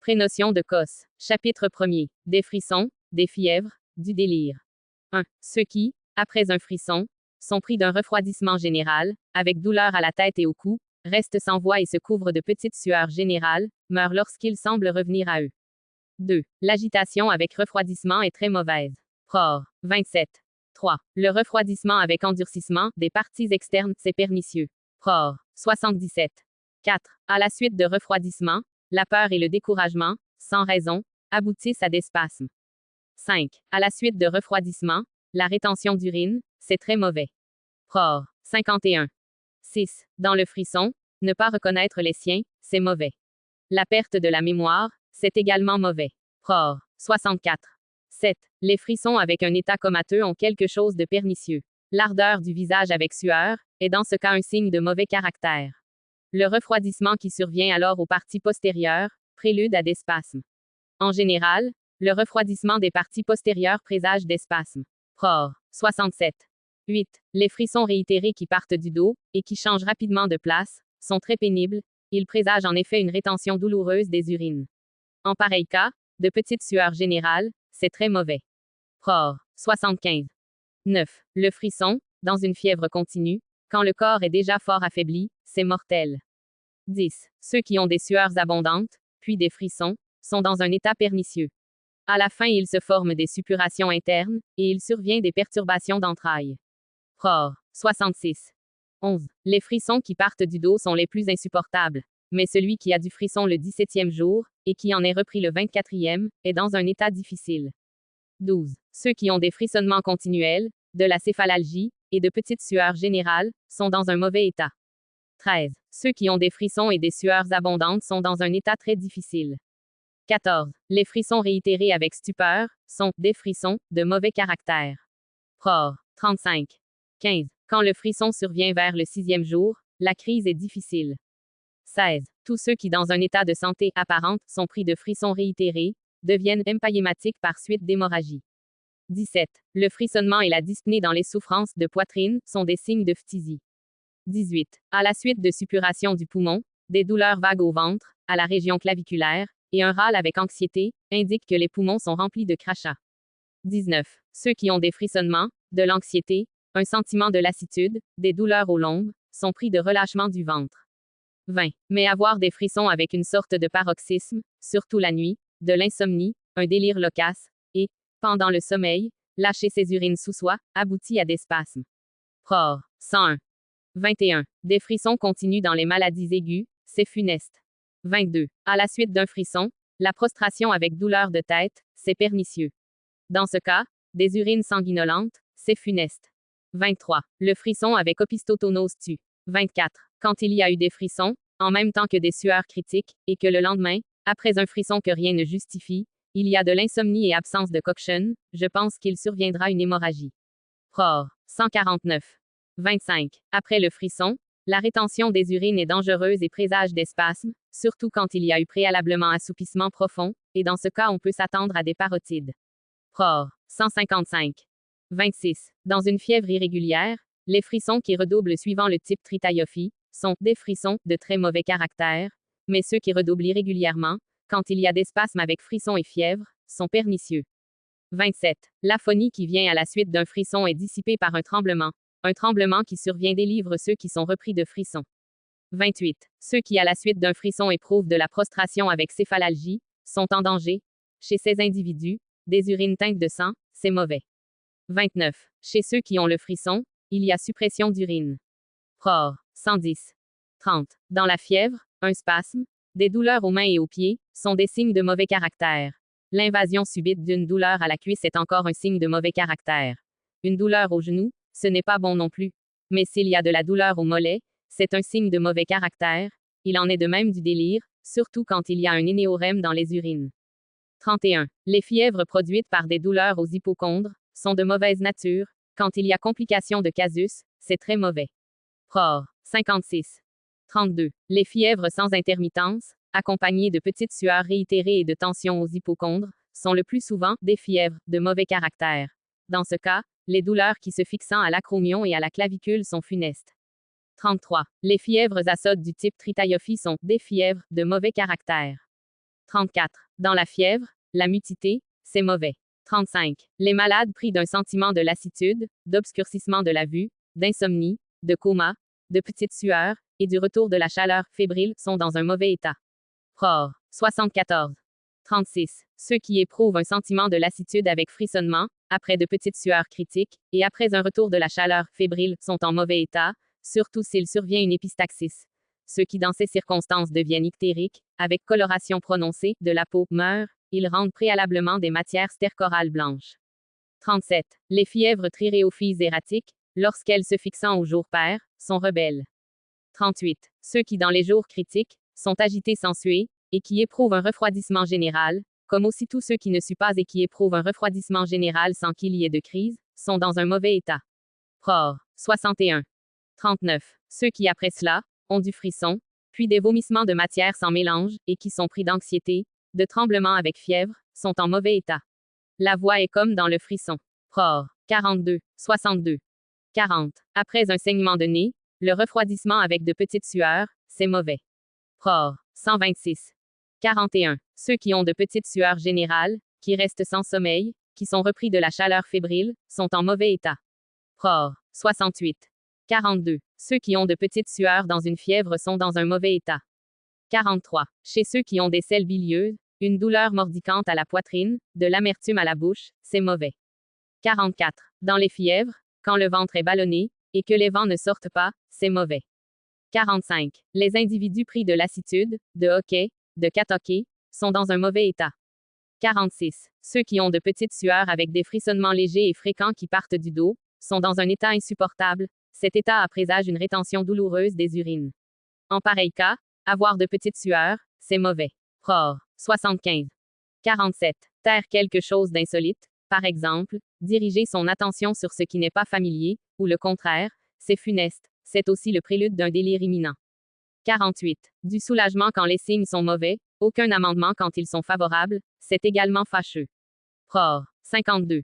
Prénotion de Cos. Chapitre 1er. Des frissons, des fièvres, du délire. 1. Ceux qui, après un frisson, sont pris d'un refroidissement général, avec douleur à la tête et au cou, restent sans voix et se couvrent de petites sueurs générales, meurent lorsqu'ils semblent revenir à eux. 2. L'agitation avec refroidissement est très mauvaise. Pror. 27. 3. Le refroidissement avec endurcissement des parties externes, c'est pernicieux. Pror. 77. 4. À la suite de refroidissement, la peur et le découragement, sans raison, aboutissent à des spasmes. 5. À la suite de refroidissement, la rétention d'urine, c'est très mauvais. Pror. 51. 6. Dans le frisson, ne pas reconnaître les siens, c'est mauvais. La perte de la mémoire, c'est également mauvais. Pror. 64. 7. Les frissons avec un état comateux ont quelque chose de pernicieux. L'ardeur du visage avec sueur est dans ce cas un signe de mauvais caractère. Le refroidissement qui survient alors aux parties postérieures prélude à des spasmes. En général, le refroidissement des parties postérieures présage des spasmes. Pror. 67. 8. Les frissons réitérés qui partent du dos, et qui changent rapidement de place, sont très pénibles, ils présagent en effet une rétention douloureuse des urines. En pareil cas, de petites sueurs générales, c'est très mauvais. Pror. 75. 9. Le frisson, dans une fièvre continue, quand le corps est déjà fort affaibli, c'est mortel. 10. Ceux qui ont des sueurs abondantes, puis des frissons, sont dans un état pernicieux. À la fin, il se forment des suppurations internes, et il survient des perturbations d'entrailles. Pror. 66. 11. Les frissons qui partent du dos sont les plus insupportables, mais celui qui a du frisson le 17e jour, et qui en est repris le 24e, est dans un état difficile. 12. Ceux qui ont des frissonnements continuels, de la céphalalgie, et de petites sueurs générales, sont dans un mauvais état. 13. Ceux qui ont des frissons et des sueurs abondantes sont dans un état très difficile. 14. Les frissons réitérés avec stupeur sont des frissons de mauvais caractère. Pror. 35. 15. Quand le frisson survient vers le 6e jour, la crise est difficile. 16. Tous ceux qui dans un état de santé apparente sont pris de frissons réitérés deviennent empaïématiques par suite d'hémorragie. 17. Le frissonnement et la dyspnée dans les souffrances de poitrine sont des signes de phtisie. 18. À la suite de suppuration du poumon, des douleurs vagues au ventre, à la région claviculaire, et un râle avec anxiété, indiquent que les poumons sont remplis de crachats. 19. Ceux qui ont des frissonnements, de l'anxiété, un sentiment de lassitude, des douleurs aux lombes, sont pris de relâchement du ventre. 20. Mais avoir des frissons avec une sorte de paroxysme, surtout la nuit, de l'insomnie, un délire loquace, et, pendant le sommeil, lâcher ses urines sous soi, aboutit à des spasmes. Pror. 101. 21. Des frissons continus dans les maladies aiguës, c'est funeste. 22. À la suite d'un frisson, la prostration avec douleur de tête, c'est pernicieux. Dans ce cas, des urines sanguinolentes, c'est funeste. 23. Le frisson avec opistotonose tue. 24. Quand il y a eu des frissons, en même temps que des sueurs critiques, et que le lendemain, après un frisson que rien ne justifie, il y a de l'insomnie et absence de coction, je pense qu'il surviendra une hémorragie. Pror. 149. 25. Après le frisson, la rétention des urines est dangereuse et présage des spasmes, surtout quand il y a eu préalablement assoupissement profond, et dans ce cas on peut s'attendre à des parotides. Pror. 155. 26. Dans une fièvre irrégulière, les frissons qui redoublent suivant le type Tritaiophie sont des frissons de très mauvais caractère, mais ceux qui redoublent irrégulièrement, quand il y a des spasmes avec frissons et fièvre, sont pernicieux. 27. L'aphonie qui vient à la suite d'un frisson est dissipée par un tremblement. Un tremblement qui survient délivre ceux qui sont repris de frissons. 28. Ceux qui à la suite d'un frisson éprouvent de la prostration avec céphalalgie sont en danger. Chez ces individus, des urines teintes de sang, c'est mauvais. 29. Chez ceux qui ont le frisson, il y a suppression d'urine. Pror. 110. 30. Dans la fièvre, un spasme, des douleurs aux mains et aux pieds, sont des signes de mauvais caractère. L'invasion subite d'une douleur à la cuisse est encore un signe de mauvais caractère. Une douleur au genou, ce n'est pas bon non plus. Mais s'il y a de la douleur au mollet, c'est un signe de mauvais caractère. Il en est de même du délire, surtout quand il y a un énéorème dans les urines. 31. Les fièvres produites par des douleurs aux hypocondres sont de mauvaise nature. Quand il y a complication de casus, c'est très mauvais. Pror. 56. 32. Les fièvres sans intermittence, accompagnées de petites sueurs réitérées et de tensions aux hypocondres, sont le plus souvent des fièvres de mauvais caractère. Dans ce cas, les douleurs qui se fixant à l'acromion et à la clavicule sont funestes. 33. Les fièvres azotes du type Tritaiophie sont des fièvres de mauvais caractère. 34. Dans la fièvre, la mutité, c'est mauvais. 35. Les malades pris d'un sentiment de lassitude, d'obscurcissement de la vue, d'insomnie, de coma, de petites sueurs, et du retour de la chaleur fébrile sont dans un mauvais état. Pror. 74. 36. Ceux qui éprouvent un sentiment de lassitude avec frissonnement, après de petites sueurs critiques, et après un retour de la chaleur fébrile sont en mauvais état, surtout s'il survient une épistaxis. Ceux qui dans ces circonstances deviennent ictériques, avec coloration prononcée de la peau, meurent, ils rendent préalablement des matières stercorales blanches. 37. Les fièvres thyréophyses erratiques, lorsqu'elles se fixant au jour pair, sont rebelles. 38. Ceux qui dans les jours critiques, sont agités sans suer, et qui éprouvent un refroidissement général, comme aussi tous ceux qui ne suent pas et qui éprouvent un refroidissement général sans qu'il y ait de crise, sont dans un mauvais état. Pror. 61. 39. Ceux qui après cela, ont du frisson, puis des vomissements de matière sans mélange, et qui sont pris d'anxiété, de tremblement avec fièvre, sont en mauvais état. La voix est comme dans le frisson. Pror. 42. 62. 40. Après un saignement de nez, le refroidissement avec de petites sueurs, c'est mauvais. Pror. 126. 41. Ceux qui ont de petites sueurs générales, qui restent sans sommeil, qui sont repris de la chaleur fébrile, sont en mauvais état. Pror. 68. 42. Ceux qui ont de petites sueurs dans une fièvre sont dans un mauvais état. 43. Chez ceux qui ont des selles bilieuses, une douleur mordicante à la poitrine, de l'amertume à la bouche, c'est mauvais. 44. Dans les fièvres, quand le ventre est ballonné, et que les vents ne sortent pas, c'est mauvais. 45. Les individus pris de lassitude, de hoquet, de catoquet, sont dans un mauvais état. 46. Ceux qui ont de petites sueurs avec des frissonnements légers et fréquents qui partent du dos, sont dans un état insupportable. Cet état présage une rétention douloureuse des urines. En pareil cas, avoir de petites sueurs, c'est mauvais. Pror. 75. 47. Taire quelque chose d'insolite, par exemple, diriger son attention sur ce qui n'est pas familier, ou le contraire, c'est funeste, c'est aussi le prélude d'un délire imminent. 48. Du soulagement quand les signes sont mauvais, aucun amendement quand ils sont favorables, c'est également fâcheux. Pror. 52.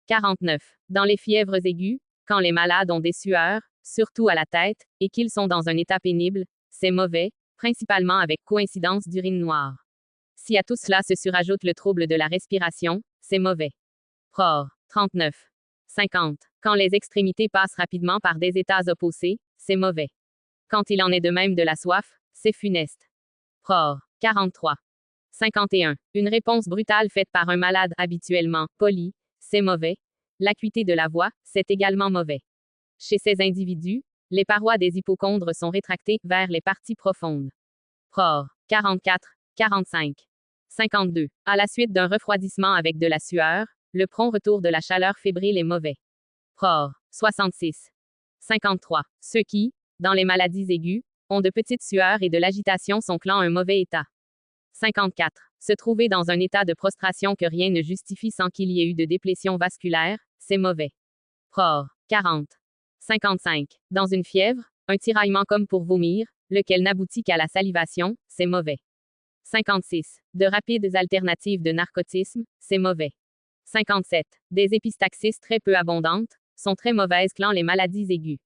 49. Dans les fièvres aiguës, quand les malades ont des sueurs, surtout à la tête, et qu'ils sont dans un état pénible, c'est mauvais, principalement avec coïncidence d'urine noire. Si à tout cela se surajoute le trouble de la respiration, c'est mauvais. Pror. 39. 50. Quand les extrémités passent rapidement par des états opposés, c'est mauvais. Quand il en est de même de la soif, c'est funeste. Pror. 43. 51. Une réponse brutale faite par un malade habituellement poli, c'est mauvais. L'acuité de la voix, c'est également mauvais. Chez ces individus, les parois des hypochondres sont rétractées vers les parties profondes. Pror. 44. 45. 52. À la suite d'un refroidissement avec de la sueur, le prompt retour de la chaleur fébrile est mauvais. Pror. 66. 53. Ceux qui, dans les maladies aiguës, ont de petites sueurs et de l'agitation sont clan un mauvais état. 54. Se trouver dans un état de prostration que rien ne justifie sans qu'il y ait eu de déplétion vasculaire, c'est mauvais. Pror. 40. 55. Dans une fièvre, un tiraillement comme pour vomir, lequel n'aboutit qu'à la salivation, c'est mauvais. 56. De rapides alternatives de narcotisme, c'est mauvais. 57. Des épistaxis très peu abondantes, sont très mauvaises clan les maladies aiguës.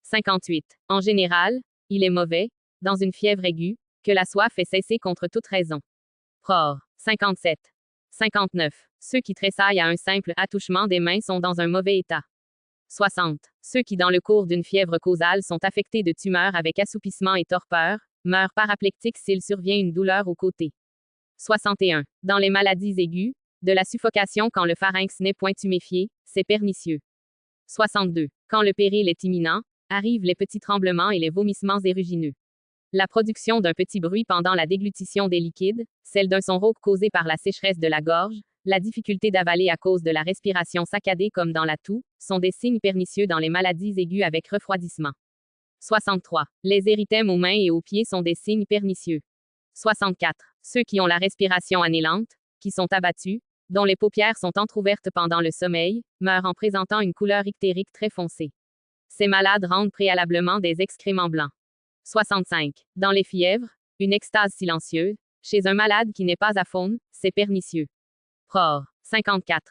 58. En général, il est mauvais, dans une fièvre aiguë, que la soif est cessée contre toute raison. Pror. 57. 59. Ceux qui tressaillent à un simple attouchement des mains sont dans un mauvais état. 60. Ceux qui dans le cours d'une fièvre causale sont affectés de tumeurs avec assoupissement et torpeur, meurent paraplectiques s'il survient une douleur au côté. 61. Dans les maladies aiguës, de la suffocation quand le pharynx n'est point tuméfié, c'est pernicieux. 62. Quand le péril est imminent, arrivent les petits tremblements et les vomissements érugineux. La production d'un petit bruit pendant la déglutition des liquides, celle d'un son rauque causé par la sécheresse de la gorge, la difficulté d'avaler à cause de la respiration saccadée comme dans la toux, sont des signes pernicieux dans les maladies aiguës avec refroidissement. 63. Les érythèmes aux mains et aux pieds sont des signes pernicieux. 64. Ceux qui ont la respiration anélante, qui sont abattus, dont les paupières sont entr'ouvertes pendant le sommeil, meurent en présentant une couleur ictérique très foncée. Ces malades rendent préalablement des excréments blancs. 65. Dans les fièvres, une extase silencieuse, chez un malade qui n'est pas aphone, c'est pernicieux. Pror. 54.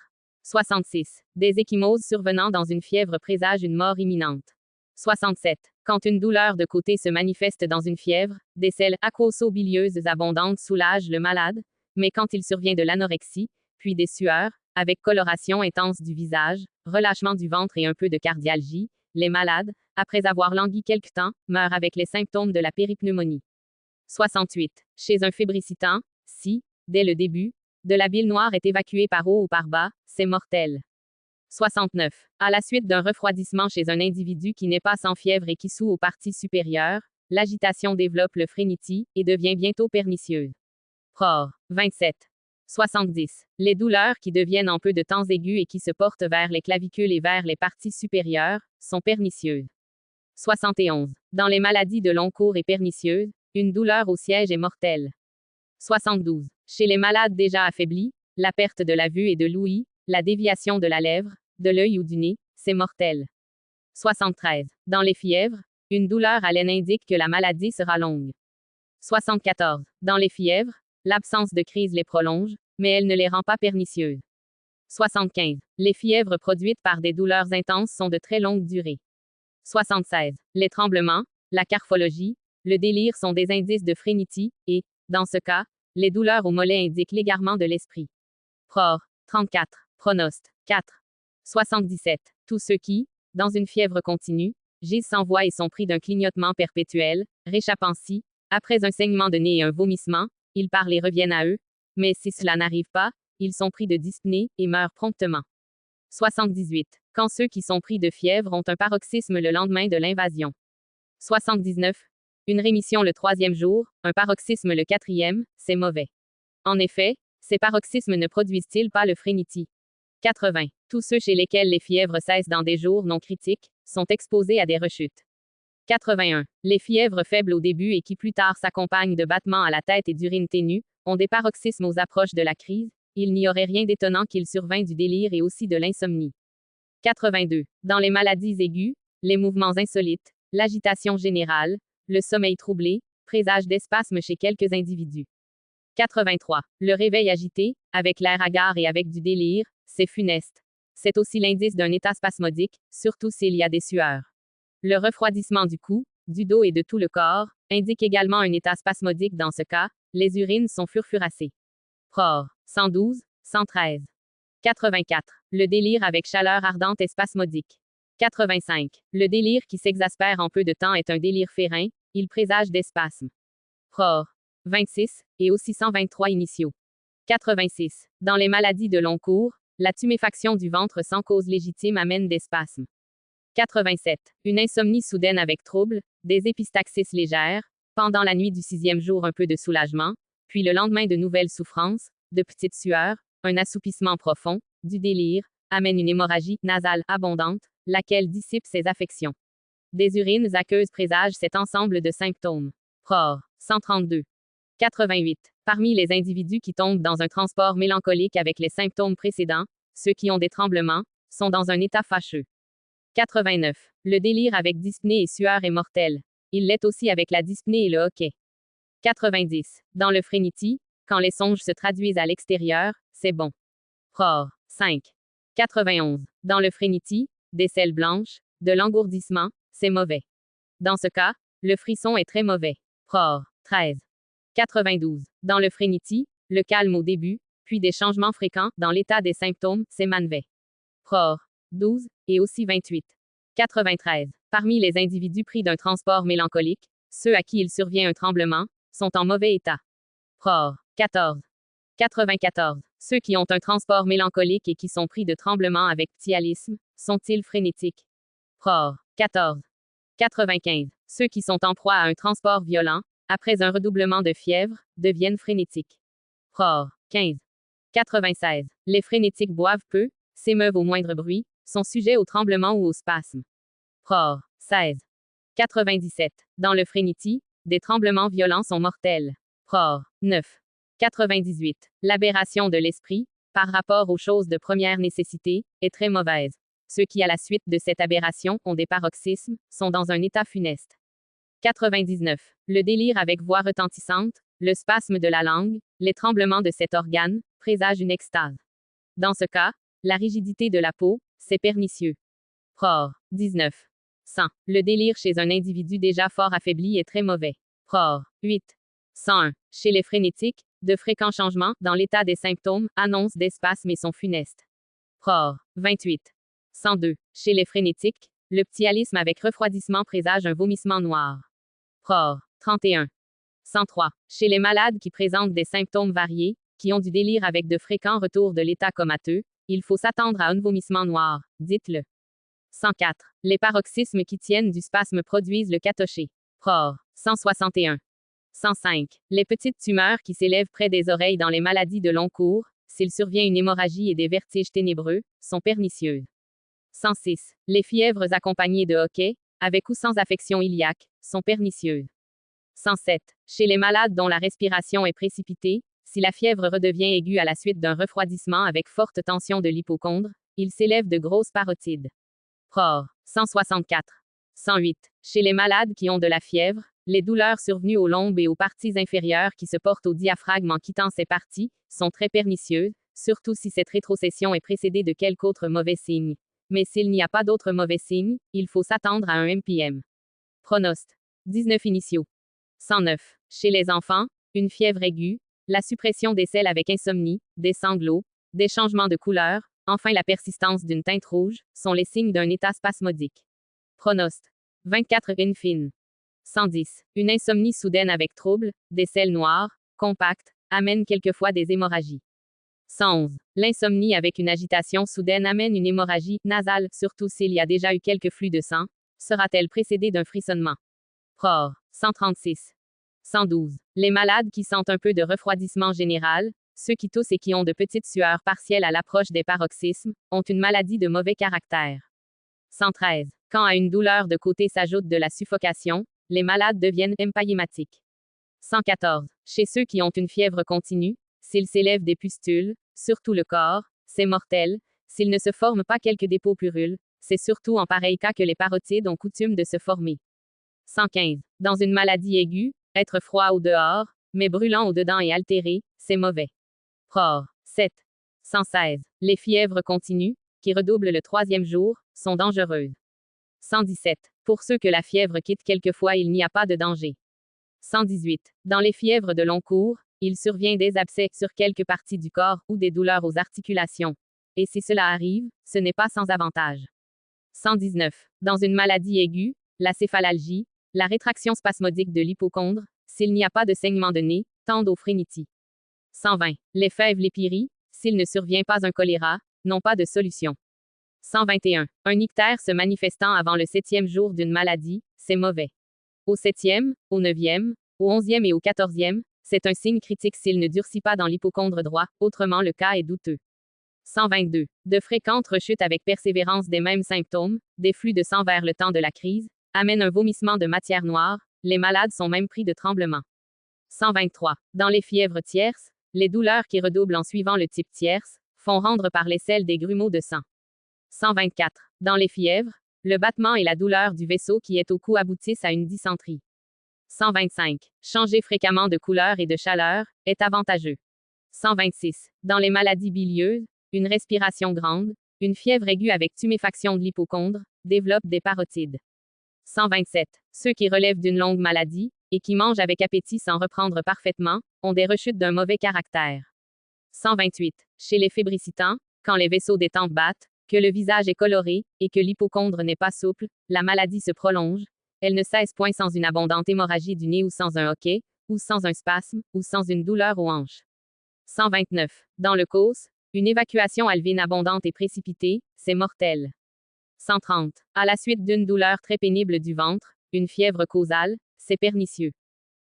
66. Des ecchymoses survenant dans une fièvre présagent une mort imminente. 67. Quand une douleur de côté se manifeste dans une fièvre, des selles aquoso-bilieuses abondantes soulagent le malade, Mais quand il survient de l'anorexie, puis des sueurs, avec coloration intense du visage, relâchement du ventre et un peu de cardialgie, les malades, après avoir langui quelque temps, meurent avec les symptômes de la péripneumonie. 68. Chez un fébricitant, si, dès le début, de la bile noire est évacuée par haut ou par bas, c'est mortel. 69. À la suite d'un refroidissement chez un individu qui n'est pas sans fièvre et qui soût aux parties supérieures, l'agitation développe le phrénitie et devient bientôt pernicieuse. Pror. 27. 70. Les douleurs qui deviennent en peu de temps aiguës et qui se portent vers les clavicules et vers les parties supérieures, sont pernicieuses. 71. Dans les maladies de long cours et pernicieuses, une douleur au siège est mortelle. 72. Chez les malades déjà affaiblis, la perte de la vue et de l'ouïe, la déviation de la lèvre, de l'œil ou du nez, c'est mortel. 73. Dans les fièvres, une douleur à l'aine indique que la maladie sera longue. 74. Dans les fièvres, l'absence de crise les prolonge, mais elle ne les rend pas pernicieuses. 75. Les fièvres produites par des douleurs intenses sont de très longue durée. 76. Les tremblements, la carphologie, le délire sont des indices de phrénitie, et, dans ce cas, les douleurs au mollet indiquent l'égarement de l'esprit. Pror. 34. Pronost. 4. 77. Tous ceux qui, dans une fièvre continue, gisent sans voix et sont pris d'un clignotement perpétuel, réchappant-si, après un saignement de nez et un vomissement, ils parlent et reviennent à eux, mais si cela n'arrive pas, ils sont pris de dyspnée et meurent promptement. 78. Quand ceux qui sont pris de fièvre ont un paroxysme le lendemain de l'invasion. 79. Une rémission le 3e jour, un paroxysme le 4e, c'est mauvais. En effet, ces paroxysmes ne produisent-ils pas le phrénitie? 80. Tous ceux chez lesquels les fièvres cessent dans des jours non critiques, sont exposés à des rechutes. 81. Les fièvres faibles au début et qui plus tard s'accompagnent de battements à la tête et d'urine ténue, ont des paroxysmes aux approches de la crise, il n'y aurait rien d'étonnant qu'il survînt du délire et aussi de l'insomnie. 82. Dans les maladies aiguës, les mouvements insolites, l'agitation générale, le sommeil troublé, présage d'espasmes chez quelques individus. 83. Le réveil agité, avec l'air hagard et avec du délire, c'est funeste. C'est aussi l'indice d'un état spasmodique, surtout s'il y a des sueurs. Le refroidissement du cou, du dos et de tout le corps, indique également un état spasmodique dans ce cas, les urines sont furfuracées. Pror. 112, 113. 84. Le délire avec chaleur ardente est spasmodique. 85. Le délire qui s'exaspère en peu de temps est un délire férin, il présage des spasmes. Pror. 26, et aussi 123 initiaux. 86. Dans les maladies de long cours, la tuméfaction du ventre sans cause légitime amène des spasmes. 87. Une insomnie soudaine avec trouble, des épistaxis légères, pendant la nuit du 6e jour un peu de soulagement, puis le lendemain de nouvelles souffrances, de petites sueurs, un assoupissement profond, du délire, amène une hémorragie nasale abondante, laquelle dissipe ces affections. Des urines aqueuses présagent cet ensemble de symptômes. Pror. 132. 88. Parmi les individus qui tombent dans un transport mélancolique avec les symptômes précédents, ceux qui ont des tremblements, sont dans un état fâcheux. 89. Le délire avec dyspnée et sueur est mortel. Il l'est aussi avec la dyspnée et le hoquet. 90. Dans le phrénitie, quand les songes se traduisent à l'extérieur, c'est bon. Pror. 5. 91. Dans le phrénitie, des selles blanches, de l'engourdissement, c'est mauvais. Dans ce cas, le frisson est très mauvais. Pror. 13. 92. Dans le phrénitie, le calme au début, puis des changements fréquents dans l'état des symptômes, c'est mauvais. Pror. 12, et aussi 28. 93. Parmi les individus pris d'un transport mélancolique, ceux à qui il survient un tremblement, sont en mauvais état. Pror. 14. 94. Ceux qui ont un transport mélancolique et qui sont pris de tremblements avec ptyalisme, sont-ils frénétiques? Pror. 14. 95. Ceux qui sont en proie à un transport violent, après un redoublement de fièvre, deviennent frénétiques. Pror. 15. 96. Les frénétiques boivent peu, s'émeuvent au moindre bruit, sont sujets au tremblement ou au spasme. Pror. 16. 97. Dans le phrénitie, des tremblements violents sont mortels. Pror. 9. 98. L'aberration de l'esprit, par rapport aux choses de première nécessité, est très mauvaise. Ceux qui, à la suite de cette aberration, ont des paroxysmes, sont dans un état funeste. 99. Le délire avec voix retentissante, le spasme de la langue, les tremblements de cet organe, présagent une extase. Dans ce cas, la rigidité de la peau, c'est pernicieux. Pror. 19. 100. Le délire chez un individu déjà fort affaibli est très mauvais. Pror. 8. 101. Chez les frénétiques, De fréquents changements dans l'état des symptômes annoncent des spasmes et sont funestes. Pror. 28. 102. Chez les frénétiques, le ptyalisme avec refroidissement présage un vomissement noir. Pror. 31. 103. Chez les malades qui présentent des symptômes variés, qui ont du délire avec de fréquents retours de l'état comateux, il faut s'attendre à un vomissement noir, dites-le. 104. Les paroxysmes qui tiennent du spasme produisent le catoché. Pror. 161. 105. Les petites tumeurs qui s'élèvent près des oreilles dans les maladies de long cours, s'il survient une hémorragie et des vertiges ténébreux, sont pernicieuses. 106. Les fièvres accompagnées de hoquets, avec ou sans affection iliaque, sont pernicieuses. 107. Chez les malades dont la respiration est précipitée, si la fièvre redevient aiguë à la suite d'un refroidissement avec forte tension de l'hypocondre, il s'élève de grosses parotides. Pror. 164. 108. Chez les malades qui ont de la fièvre, les douleurs survenues aux lombes et aux parties inférieures qui se portent au diaphragme en quittant ces parties, sont très pernicieuses, surtout si cette rétrocession est précédée de quelque autre mauvais signe. Mais s'il n'y a pas d'autres mauvais signes, il faut s'attendre à un MPM. Pronost. 19 initiaux. 109. Chez les enfants, une fièvre aiguë, la suppression des selles avec insomnie, des sanglots, des changements de couleur, enfin la persistance d'une teinte rouge, sont les signes d'un état spasmodique. Pronost. 24 infine. 110. Une insomnie soudaine avec trouble, des selles noires, compactes, amène quelquefois des hémorragies. 111. L'insomnie avec une agitation soudaine amène une hémorragie nasale, surtout s'il y a déjà eu quelques flux de sang. Sera-t-elle précédée d'un frissonnement? Pror. 136. 112. Les malades qui sentent un peu de refroidissement général, ceux qui toussent et qui ont de petites sueurs partielles à l'approche des paroxysmes, ont une maladie de mauvais caractère. 113. Quand à une douleur de côté s'ajoute de la suffocation, les malades deviennent empayématiques. 114. Chez ceux qui ont une fièvre continue, s'il s'élève des pustules, surtout le corps, c'est mortel. S'il ne se forme pas quelques dépôts purules, c'est surtout en pareil cas que les parotides ont coutume de se former. 115. Dans une maladie aiguë, être froid au dehors, mais brûlant au dedans et altéré, c'est mauvais. Pror. 7. 116. Les fièvres continues, qui redoublent le 3e jour, sont dangereuses. 117. Pour ceux que la fièvre quitte quelquefois, il n'y a pas de danger. 118. Dans les fièvres de long cours, il survient des abcès sur quelques parties du corps ou des douleurs aux articulations. Et si cela arrive, ce n'est pas sans avantage. 119. Dans une maladie aiguë, la céphalalgie, la rétraction spasmodique de l'hypocondre, s'il n'y a pas de saignement de nez, tendent aux phrénities. 120. Les fèves lépiries, s'il ne survient pas un choléra, n'ont pas de solution. 121. Un ictère se manifestant avant le 7e jour d'une maladie, c'est mauvais. Au 7e, au 9e, au 11e et au 14e, c'est un signe critique s'il ne durcit pas dans l'hypocondre droit, autrement le cas est douteux. 122. De fréquentes rechutes avec persévérance des mêmes symptômes, des flux de sang vers le temps de la crise, amènent un vomissement de matière noire, les malades sont même pris de tremblements. 123. Dans les fièvres tierces, les douleurs qui redoublent en suivant le type tierce, font rendre par les selles des grumeaux de sang. 124. Dans les fièvres, le battement et la douleur du vaisseau qui est au cou aboutissent à une dysenterie. 125. Changer fréquemment de couleur et de chaleur est avantageux. 126. Dans les maladies bilieuses, une respiration grande, une fièvre aiguë avec tuméfaction de l'hypocondre, développe des parotides. 127. Ceux qui relèvent d'une longue maladie, et qui mangent avec appétit sans reprendre parfaitement, ont des rechutes d'un mauvais caractère. 128. Chez les fébricitants, quand les vaisseaux des tempes battent, que le visage est coloré, et que l'hypocondre n'est pas souple, la maladie se prolonge. Elle ne cesse point sans une abondante hémorragie du nez ou sans un hoquet, ou sans un spasme, ou sans une douleur aux hanches. 129. Dans le cause, une évacuation alvéole abondante et précipitée, c'est mortel. 130. À la suite d'une douleur très pénible du ventre, une fièvre causale, c'est pernicieux.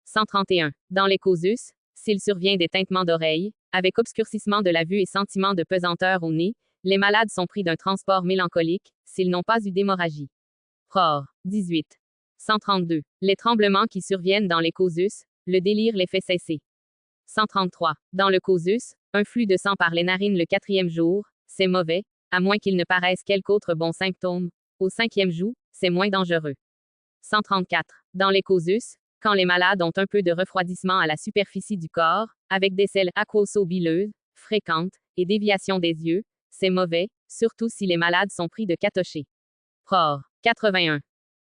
131. Dans les causus, s'il survient des tintements d'oreilles, avec obscurcissement de la vue et sentiment de pesanteur au nez, les malades sont pris d'un transport mélancolique, s'ils n'ont pas eu d'hémorragie. Pror. 18. 132. Les tremblements qui surviennent dans les causus, le délire les fait cesser. 133. Dans le causus, un flux de sang par les narines le 4e jour, c'est mauvais, à moins qu'il ne paraisse quelque autre bon symptôme. Au 5e jour, c'est moins dangereux. 134. Dans les causus, quand les malades ont un peu de refroidissement à la superficie du corps, avec des selles aquoso-bileuses, fréquentes, et déviation des yeux, c'est mauvais, surtout si les malades sont pris de catoché. Pror. 81.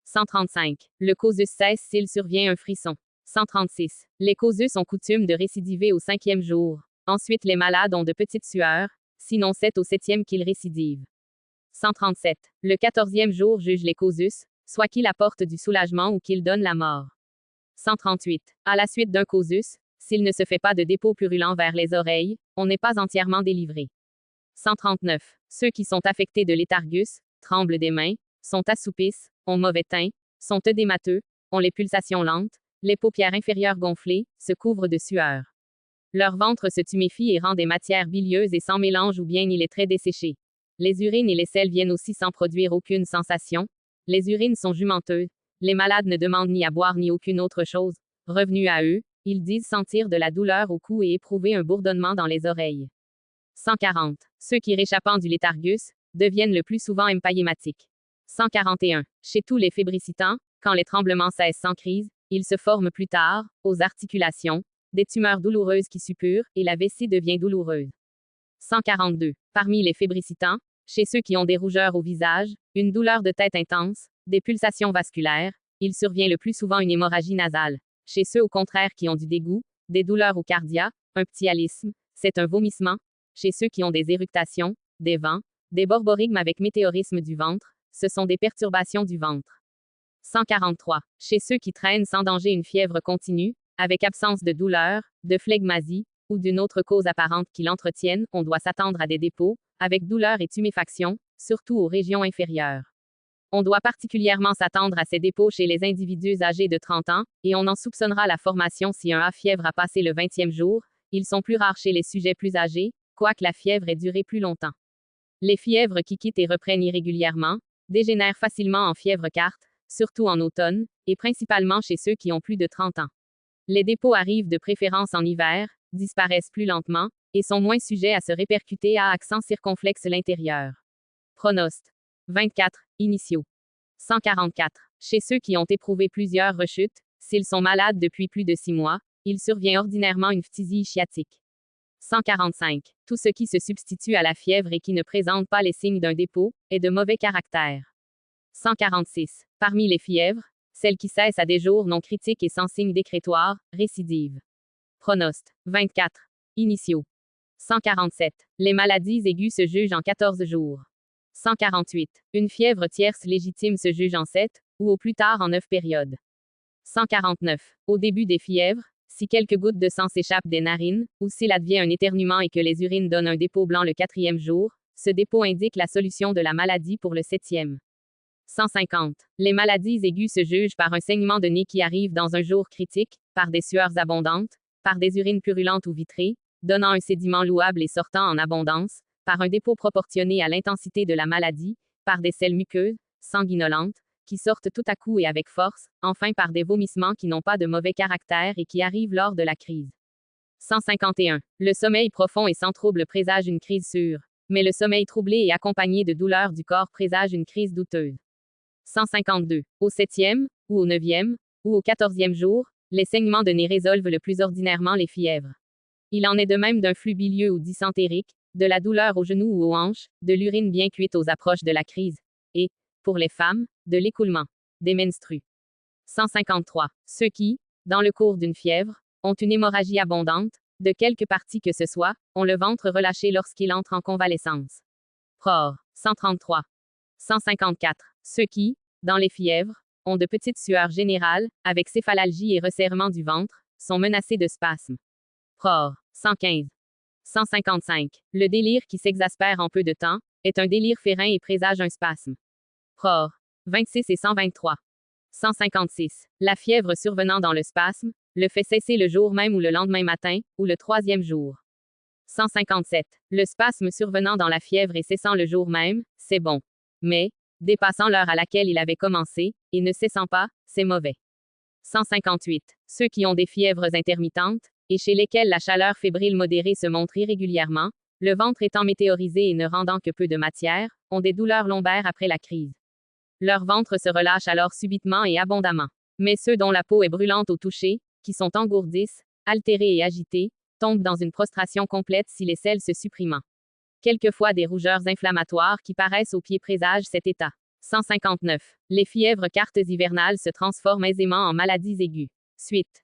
135. Le causus cesse s'il survient un frisson. 136. Les causeux ont coutume de récidiver au 5e jour. Ensuite les malades ont de petites sueurs, sinon c'est au 7e qu'ils récidivent. 137. Le 14e jour juge les causus, soit qu'il apporte du soulagement ou qu'il donne la mort. 138. À la suite d'un causus, s'il ne se fait pas de dépôt purulent vers les oreilles, on n'est pas entièrement délivré. 139. Ceux qui sont affectés de léthargus, tremblent des mains, sont assoupissent, ont mauvais teint, sont œdémateux, ont les pulsations lentes, les paupières inférieures gonflées, se couvrent de sueur. Leur ventre se tuméfie et rend des matières bilieuses et sans mélange ou bien il est très desséché. Les urines et les selles viennent aussi sans produire aucune sensation. Les urines sont jumenteuses. Les malades ne demandent ni à boire ni aucune autre chose. Revenus à eux, ils disent sentir de la douleur au cou et éprouver un bourdonnement dans les oreilles. 140. Ceux qui réchappant du léthargus deviennent le plus souvent empaillématiques. 141. Chez tous les fébricitants, quand les tremblements cessent sans crise, ils se forment plus tard, aux articulations, des tumeurs douloureuses qui suppurent, et la vessie devient douloureuse. 142. Parmi les fébricitants, chez ceux qui ont des rougeurs au visage, une douleur de tête intense, des pulsations vasculaires, il survient le plus souvent une hémorragie nasale. Chez ceux au contraire qui ont du dégoût, des douleurs au cardia, un ptyalisme, c'est un vomissement. Chez ceux qui ont des éructations, des vents, des borborigmes avec météorisme du ventre, ce sont des perturbations du ventre. 143. Chez ceux qui traînent sans danger une fièvre continue, avec absence de douleur, de phlegmasie, ou d'une autre cause apparente qui l'entretienne, on doit s'attendre à des dépôts, avec douleur et tuméfaction, surtout aux régions inférieures. On doit particulièrement s'attendre à ces dépôts chez les individus âgés de 30 ans, et on en soupçonnera la formation si un A-fièvre a passé le 20e jour. Ils sont plus rares chez les sujets plus âgés, quoique la fièvre ait duré plus longtemps. Les fièvres qui quittent et reprennent irrégulièrement, dégénèrent facilement en fièvre carte, surtout en automne, et principalement chez ceux qui ont plus de 30 ans. Les dépôts arrivent de préférence en hiver, disparaissent plus lentement, et sont moins sujets à se répercuter à accent circonflexe l'intérieur. Pronost. 24. Initiaux. 144. Chez ceux qui ont éprouvé plusieurs rechutes, s'ils sont malades depuis plus de 6 mois, il survient ordinairement une phtisie sciatique. 145. Tout ce qui se substitue à la fièvre et qui ne présente pas les signes d'un dépôt, est de mauvais caractère. 146. Parmi les fièvres, celles qui cessent à des jours non critiques et sans signe décrétoire, récidive. Pronost. 24. Initiaux. 147. Les maladies aiguës se jugent en 14 jours. 148. Une fièvre tierce légitime se juge en 7, ou au plus tard en 9 périodes. 149. Au début des fièvres, si quelques gouttes de sang s'échappent des narines, ou s'il advient un éternuement et que les urines donnent un dépôt blanc le 4e jour, ce dépôt indique la solution de la maladie pour le 7e. 150. Les maladies aiguës se jugent par un saignement de nez qui arrive dans un jour critique, par des sueurs abondantes, par des urines purulentes ou vitrées, donnant un sédiment louable et sortant en abondance, par un dépôt proportionné à l'intensité de la maladie, par des selles muqueuses, sanguinolentes, qui sortent tout à coup et avec force, enfin par des vomissements qui n'ont pas de mauvais caractère et qui arrivent lors de la crise. 151. Le sommeil profond et sans trouble présage une crise sûre, mais le sommeil troublé et accompagné de douleurs du corps présage une crise douteuse. 152. Au 7e, ou au 9e, ou au 14e jour, les saignements de nez résolvent le plus ordinairement les fièvres. Il en est de même d'un flux bilieux ou dysentérique, de la douleur aux genoux ou aux hanches, de l'urine bien cuite aux approches de la crise, et, pour les femmes, de l'écoulement des menstrues. 153. Ceux qui, dans le cours d'une fièvre, ont une hémorragie abondante, de quelque partie que ce soit, ont le ventre relâché lorsqu'il entre en convalescence. Pror. 133. 154. Ceux qui, dans les fièvres, ont de petites sueurs générales, avec céphalalgie et resserrement du ventre, sont menacés de spasmes. Pror. 115. 155. Le délire qui s'exaspère en peu de temps, est un délire férin et présage un spasme. Pror. 26 et 123. 156. La fièvre survenant dans le spasme, le fait cesser le jour même ou le lendemain matin, ou le 3e jour. 157. Le spasme survenant dans la fièvre et cessant le jour même, c'est bon. Mais, dépassant l'heure à laquelle il avait commencé, et ne cessant pas, c'est mauvais. 158. Ceux qui ont des fièvres intermittentes, et chez lesquels la chaleur fébrile modérée se montre irrégulièrement, le ventre étant météorisé et ne rendant que peu de matière, ont des douleurs lombaires après la crise. Leur ventre se relâche alors subitement et abondamment. Mais ceux dont la peau est brûlante au toucher, qui sont engourdisses, altérés et agités, tombent dans une prostration complète si les selles se supprimant. Quelquefois des rougeurs inflammatoires qui paraissent aux pieds présagent cet état. 159. Les fièvres cartes hivernales se transforment aisément en maladies aiguës. Suite.